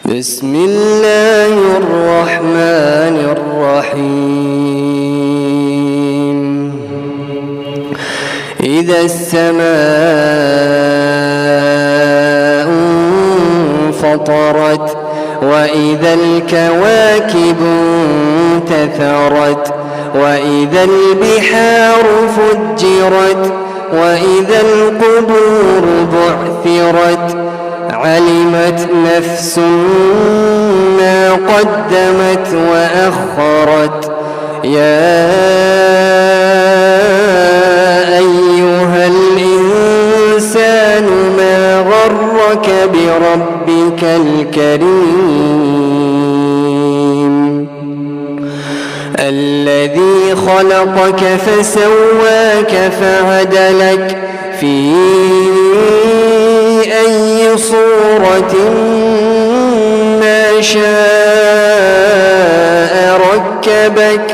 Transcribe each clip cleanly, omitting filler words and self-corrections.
بسم الله الرحمن الرحيم. إذا السماء انفطرت وإذا الكواكب انتثرت وإذا البحار فجرت وإذا القبور بعثرت علمت نفس ما قدمت وأخرت. يا أيها الإنسان ما غرك بربك الكريم الذي خلقك فسواك فعدلك في أي صورة ما شاء ركبك.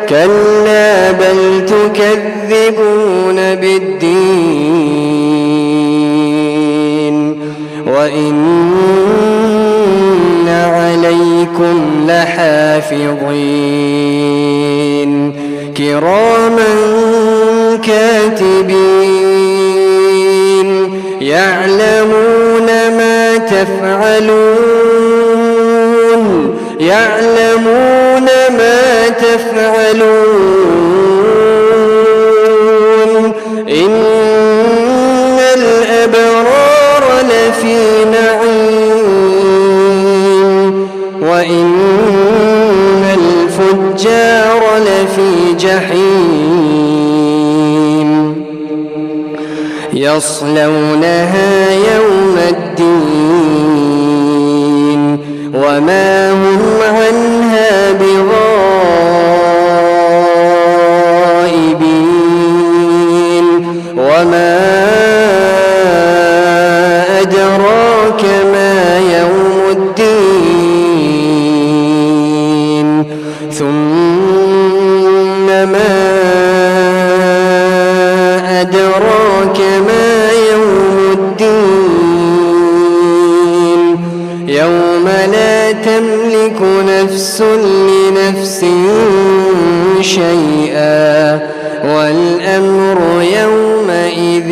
كلا بل تكذبون بالدين وإن عليكم لحافظين كراما كاتبين يعلمون ما تفعلون إن الأبرار لفي نعيم وإن الفجار لفي جحيم يصلونها يوم الدين وما هم عنها بغائبين. وما أدراك ما يوم الدين ثم ما أدراك ما يوم الدين يوم لا تملك نفس لنفس شيئا والأمر يومئذ